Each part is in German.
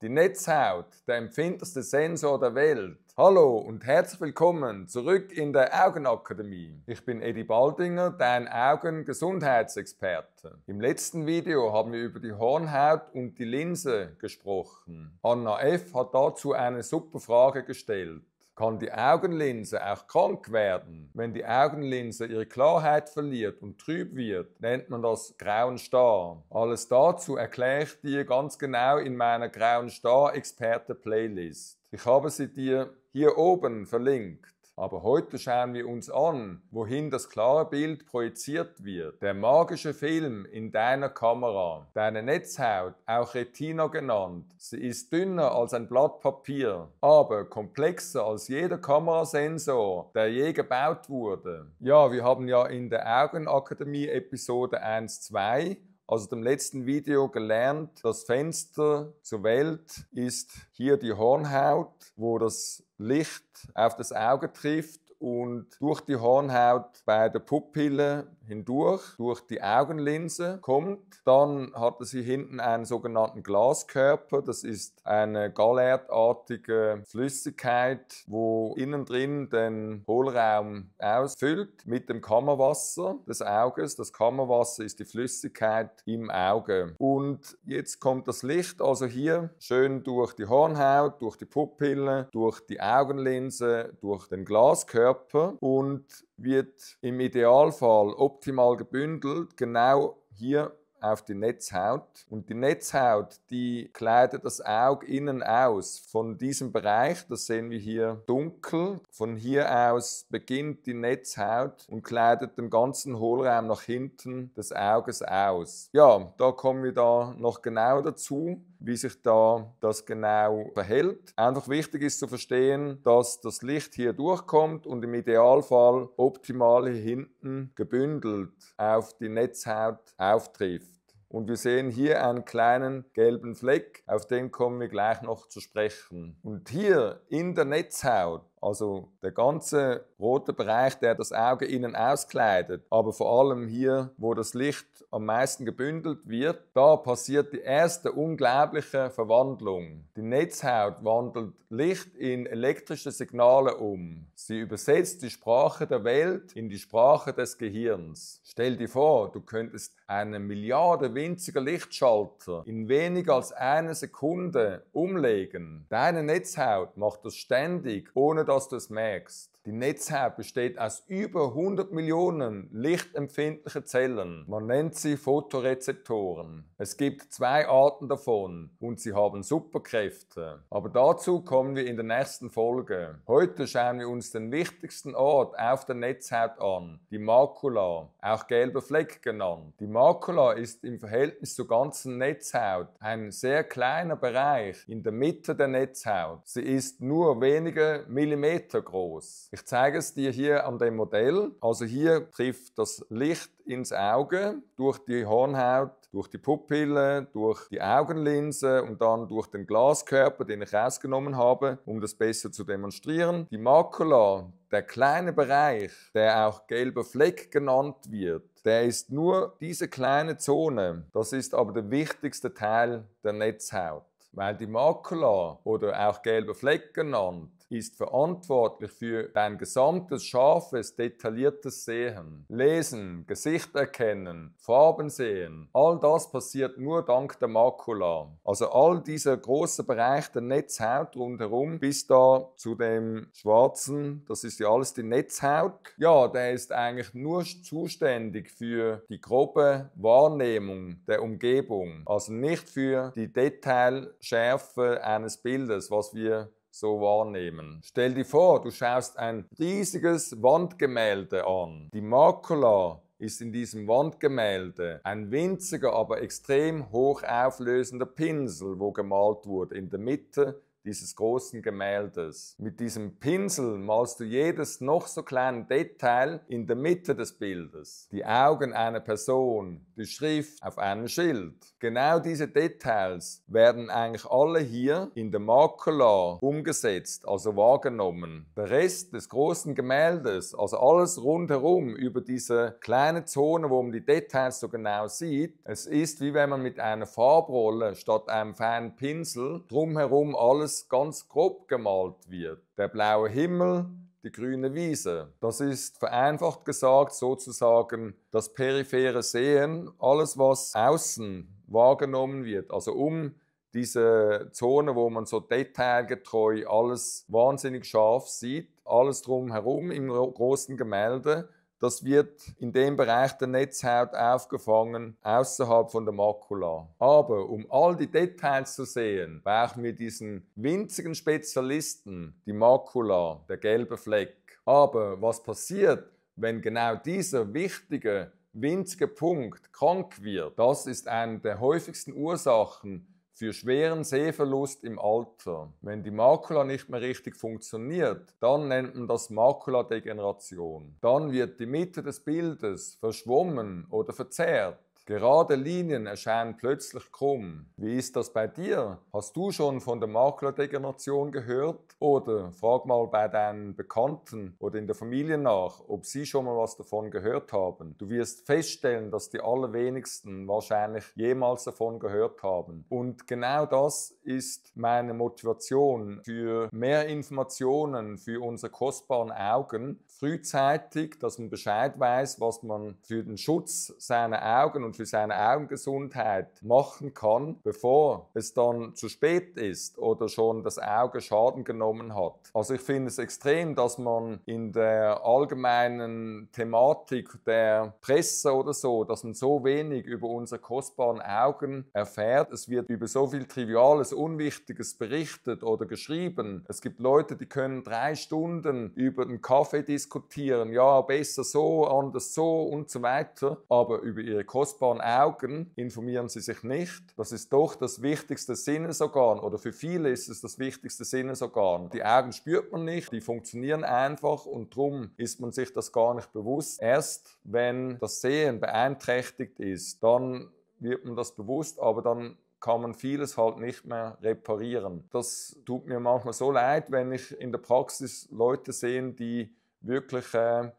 Die Netzhaut, der empfindlichste Sensor der Welt. Hallo und herzlich willkommen zurück in der Augenakademie. Ich bin Edi Baldinger, dein Augengesundheitsexperte. Im letzten Video haben wir über die Hornhaut und die Linse gesprochen. Anna F. hat dazu eine super Frage gestellt. Kann die Augenlinse auch krank werden? Wenn die Augenlinse ihre Klarheit verliert und trüb wird, nennt man das grauen Star. Alles dazu erkläre ich dir ganz genau in meiner grauen Star-Experte-Playlist. Ich habe sie dir hier oben verlinkt. Aber heute schauen wir uns an, wohin das klare Bild projiziert wird. Der magische Film in deiner Kamera. Deine Netzhaut, auch Retina genannt. Sie ist dünner als ein Blatt Papier, aber komplexer als jeder Kamerasensor, der je gebaut wurde. Ja, wir haben ja in der Augenakademie Episode 1-2, also dem letzten Video, gelernt, das Fenster zur Welt ist hier die Hornhaut, wo das Licht auf das Auge trifft und durch die Hornhaut bei der Pupille hindurch, durch die Augenlinse kommt. Dann hat sie hinten einen sogenannten Glaskörper. Das ist eine gallertartige Flüssigkeit, wo innen drin den Hohlraum ausfüllt mit dem Kammerwasser des Auges. Das Kammerwasser ist die Flüssigkeit im Auge. Und jetzt kommt das Licht also hier schön durch die Hornhaut, durch die Pupille, durch die Augenlinse, durch den Glaskörper und wird im Idealfall optimal gebündelt, genau hier auf die Netzhaut. Und die Netzhaut, die kleidet das Auge innen aus. Von diesem Bereich, das sehen wir hier dunkel, von hier aus beginnt die Netzhaut und kleidet den ganzen Hohlraum nach hinten des Auges aus. Ja, da kommen wir da noch genau dazu, wie sich da das genau verhält. Einfach wichtig ist zu verstehen, dass das Licht hier durchkommt und im Idealfall optimal hier hinten gebündelt auf die Netzhaut auftrifft. Und wir sehen hier einen kleinen gelben Fleck, auf den kommen wir gleich noch zu sprechen. Und hier in der Netzhaut, also der ganze rote Bereich, der das Auge innen auskleidet, aber vor allem hier, wo das Licht am meisten gebündelt wird, da passiert die erste unglaubliche Verwandlung. Die Netzhaut wandelt Licht in elektrische Signale um. Sie übersetzt die Sprache der Welt in die Sprache des Gehirns. Stell dir vor, du könntest eine Milliarde winziger Lichtschalter in weniger als eine Sekunde umlegen. Deine Netzhaut macht das ständig, ohne dass du es merkst. Die Netzhaut besteht aus über 100 Millionen lichtempfindlichen Zellen. Man nennt sie Photorezeptoren. Es gibt 2 Arten davon und sie haben Superkräfte. Aber dazu kommen wir in der nächsten Folge. Heute schauen wir uns den wichtigsten Ort auf der Netzhaut an, die Makula, auch gelber Fleck genannt. Die Makula ist im Verhältnis zur ganzen Netzhaut ein sehr kleiner Bereich in der Mitte der Netzhaut. Sie ist nur wenige Millimeter groß. Ich zeige es dir hier an dem Modell. Also hier trifft das Licht ins Auge durch die Hornhaut, durch die Pupille, durch die Augenlinse und dann durch den Glaskörper, den ich rausgenommen habe, um das besser zu demonstrieren. Die Makula, der kleine Bereich, der auch gelber Fleck genannt wird, der ist nur diese kleine Zone. Das ist aber der wichtigste Teil der Netzhaut. Weil die Makula oder auch gelber Fleck genannt ist verantwortlich für dein gesamtes scharfes, detailliertes Sehen. Lesen, Gesicht erkennen, Farben sehen, all das passiert nur dank der Makula. Also all dieser große Bereich der Netzhaut rundherum bis da zu dem schwarzen, das ist ja alles die Netzhaut. Ja, der ist eigentlich nur zuständig für die grobe Wahrnehmung der Umgebung. Also nicht für die Detailschärfe eines Bildes, was wir so wahrnehmen. Stell dir vor, du schaust ein riesiges Wandgemälde an. Die Makula ist in diesem Wandgemälde ein winziger, aber extrem hochauflösender Pinsel, wo gemalt wurde. In der Mitte dieses großen Gemäldes. Mit diesem Pinsel malst du jedes noch so kleine Detail in der Mitte des Bildes. Die Augen einer Person, die Schrift auf einem Schild. Genau diese Details werden eigentlich alle hier in der Makula umgesetzt, also wahrgenommen. Der Rest des großen Gemäldes, also alles rundherum über diese kleine Zone, wo man die Details so genau sieht, es ist wie wenn man mit einer Farbrolle statt einem feinen Pinsel drumherum alles ganz grob gemalt wird. Der blaue Himmel, die grüne Wiese. Das ist vereinfacht gesagt sozusagen das periphere Sehen, alles was außen wahrgenommen wird, also um diese Zone, wo man so detailgetreu alles wahnsinnig scharf sieht, alles drumherum im großen Gemälde, das wird in dem Bereich der Netzhaut aufgefangen, außerhalb von der Makula. Aber um all die Details zu sehen, brauchen wir diesen winzigen Spezialisten, die Makula, der gelbe Fleck. Aber was passiert, wenn genau dieser wichtige, winzige Punkt krank wird? Das ist eine der häufigsten Ursachen für schweren Sehverlust im Alter. Wenn die Makula nicht mehr richtig funktioniert, dann nennt man das Makuladegeneration. Dann wird die Mitte des Bildes verschwommen oder verzerrt. Gerade Linien erscheinen plötzlich krumm. Wie ist das bei dir? Hast du schon von der Makuladegeneration gehört? Oder frag mal bei deinen Bekannten oder in der Familie nach, ob sie schon mal was davon gehört haben. Du wirst feststellen, dass die allerwenigsten wahrscheinlich jemals davon gehört haben. Und genau das ist meine Motivation für mehr Informationen für unsere kostbaren Augen. Frühzeitig, dass man Bescheid weiß, was man für den Schutz seiner Augen und für seine Augengesundheit machen kann, bevor es dann zu spät ist oder schon das Auge Schaden genommen hat. Also ich finde es extrem, dass man in der allgemeinen Thematik der Presse oder so, dass man so wenig über unsere kostbaren Augen erfährt. Es wird über so viel Triviales, Unwichtiges berichtet oder geschrieben. Es gibt Leute, die können 3 Stunden über den Kaffee diskutieren, ja, besser so, anders so und so weiter, aber über ihre kostbaren Augen informieren sie sich nicht. Das ist doch das wichtigste Sinnesorgan oder für viele ist es das wichtigste Sinnesorgan. Die Augen spürt man nicht, die funktionieren einfach und darum ist man sich das gar nicht bewusst. Erst wenn das Sehen beeinträchtigt ist, dann wird man das bewusst, aber dann kann man vieles halt nicht mehr reparieren. Das tut mir manchmal so leid, wenn ich in der Praxis Leute sehe, die wirklich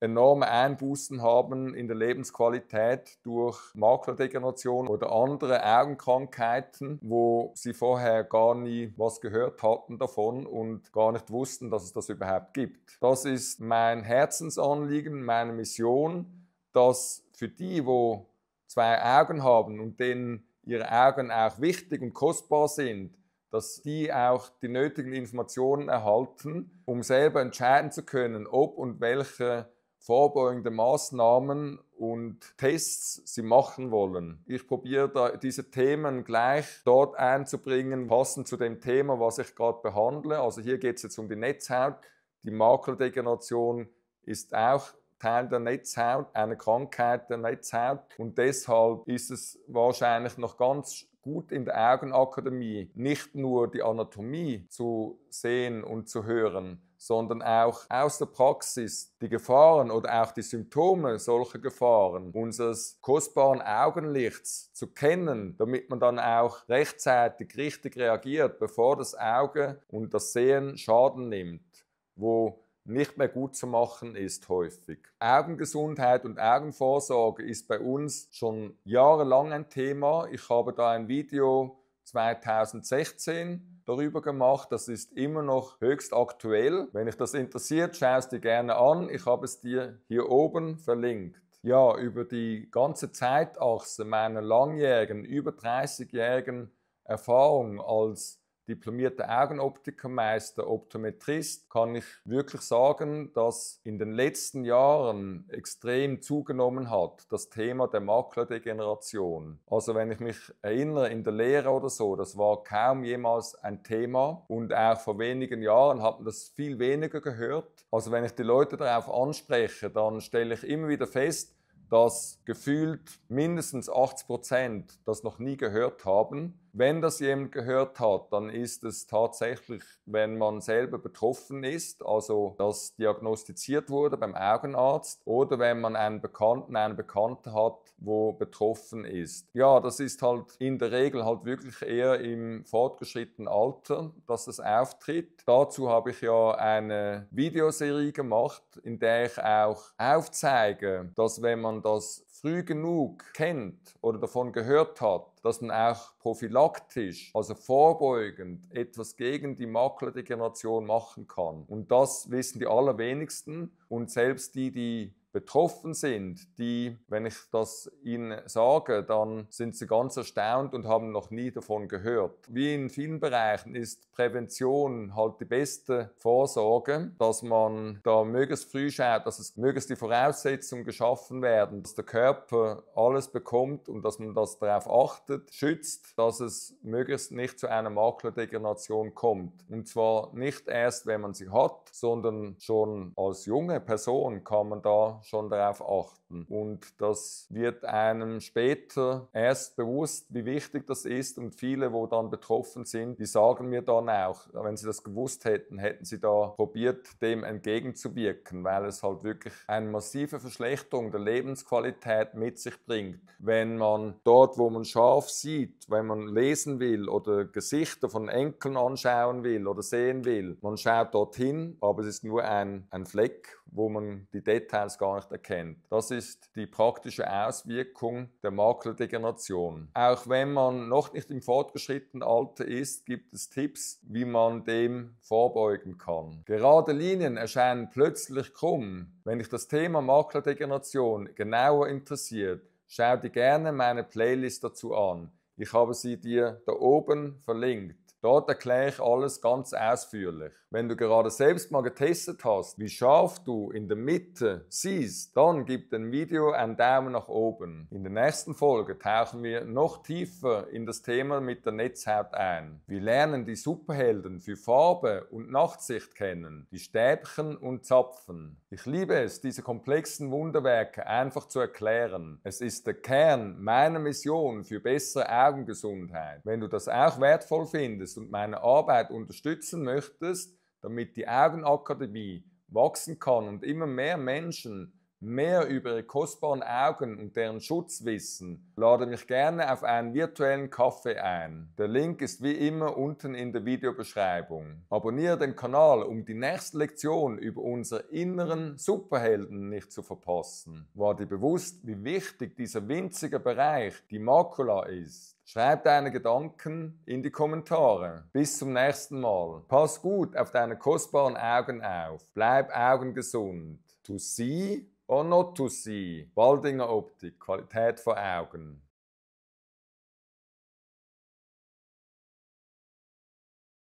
enorme Einbußen haben in der Lebensqualität durch Makuladegeneration oder andere Augenkrankheiten, wo sie vorher gar nie was gehört hatten davon und gar nicht wussten, dass es das überhaupt gibt. Das ist mein Herzensanliegen, meine Mission, dass für die, wo 2 Augen haben und denen ihre Augen auch wichtig und kostbar sind, dass die auch die nötigen Informationen erhalten, um selber entscheiden zu können, ob und welche vorbeugende Maßnahmen und Tests sie machen wollen. Ich probiere diese Themen gleich dort einzubringen, passend zu dem Thema, was ich gerade behandle. Also hier geht es jetzt um die Netzhaut. Die Makuladegeneration ist auch Teil der Netzhaut, eine Krankheit der Netzhaut und deshalb ist es wahrscheinlich noch ganz gut in der Augenakademie nicht nur die Anatomie zu sehen und zu hören, sondern auch aus der Praxis die Gefahren oder auch die Symptome solcher Gefahren unseres kostbaren Augenlichts zu kennen, damit man dann auch rechtzeitig richtig reagiert, bevor das Auge und das Sehen Schaden nimmt, wo nicht mehr gut zu machen ist häufig. Augengesundheit und Augenvorsorge ist bei uns schon jahrelang ein Thema. Ich habe da ein Video 2016 darüber gemacht. Das ist immer noch höchst aktuell. Wenn dich das interessiert, schau es dir gerne an. Ich habe es dir hier oben verlinkt. Ja, über die ganze Zeitachse meiner langjährigen, über 30-jährigen Erfahrung als diplomierter Augenoptikermeister, Optometrist, kann ich wirklich sagen, dass in den letzten Jahren extrem zugenommen hat, das Thema der Makuladegeneration. Also wenn ich mich erinnere, in der Lehre oder so, das war kaum jemals ein Thema und auch vor wenigen Jahren hat man das viel weniger gehört. Also wenn ich die Leute darauf anspreche, dann stelle ich immer wieder fest, dass gefühlt mindestens 80% das noch nie gehört haben, Wenn das jemand gehört hat, dann ist es tatsächlich, wenn man selber betroffen ist, also das diagnostiziert wurde beim Augenarzt, oder wenn man einen Bekannten, eine Bekannte hat, wo betroffen ist. Ja, das ist halt in der Regel halt wirklich eher im fortgeschrittenen Alter, dass das auftritt. Dazu habe ich ja eine Videoserie gemacht, in der ich auch aufzeige, dass wenn man das früh genug kennt oder davon gehört hat, dass man auch prophylaktisch, also vorbeugend, etwas gegen die Makuladegeneration machen kann. Und das wissen die allerwenigsten und selbst die betroffen sind, die, wenn ich das ihnen sage, dann sind sie ganz erstaunt und haben noch nie davon gehört. Wie in vielen Bereichen ist Prävention halt die beste Vorsorge, dass man da möglichst früh schaut, dass es möglichst die Voraussetzungen geschaffen werden, dass der Körper alles bekommt und dass man das darauf achtet, schützt, dass es möglichst nicht zu einer Makuladegeneration kommt. Und zwar nicht erst, wenn man sie hat, sondern schon als junge Person kann man da schon darauf achten. Und das wird einem später erst bewusst, wie wichtig das ist. Und viele, wo dann betroffen sind, die sagen mir dann auch, wenn sie das gewusst hätten, hätten sie da probiert, dem entgegenzuwirken, weil es halt wirklich eine massive Verschlechterung der Lebensqualität mit sich bringt. Wenn man dort, wo man scharf sieht, wenn man lesen will oder Gesichter von Enkeln anschauen will oder sehen will, man schaut dorthin, aber es ist nur ein Fleck, wo man die Details gar nicht erkennt. Das ist die praktische Auswirkung der Makuladegeneration. Auch wenn man noch nicht im fortgeschrittenen Alter ist, gibt es Tipps, wie man dem vorbeugen kann. Gerade Linien erscheinen plötzlich krumm. Wenn dich das Thema Makuladegeneration genauer interessiert, schau dir gerne meine Playlist dazu an. Ich habe sie dir da oben verlinkt. Dort erkläre ich alles ganz ausführlich. Wenn du gerade selbst mal getestet hast, wie scharf du in der Mitte siehst, dann gib dem Video einen Daumen nach oben. In der nächsten Folge tauchen wir noch tiefer in das Thema mit der Netzhaut ein. Wir lernen die Superhelden für Farbe und Nachtsicht kennen, die Stäbchen und Zapfen. Ich liebe es, diese komplexen Wunderwerke einfach zu erklären. Es ist der Kern meiner Mission für bessere Augengesundheit. Wenn du das auch wertvoll findest und meine Arbeit unterstützen möchtest, damit die Augenakademie wachsen kann und immer mehr Menschen mehr über ihre kostbaren Augen und deren Schutz wissen, lade mich gerne auf einen virtuellen Kaffee ein. Der Link ist wie immer unten in der Videobeschreibung. Abonniere den Kanal, um die nächste Lektion über unsere inneren Superhelden nicht zu verpassen. War dir bewusst, wie wichtig dieser winzige Bereich, die Makula, ist? Schreib deine Gedanken in die Kommentare. Bis zum nächsten Mal. Pass gut auf deine kostbaren Augen auf. Bleib augengesund. To see or not to see? Baldinger Optik, Qualität vor Augen.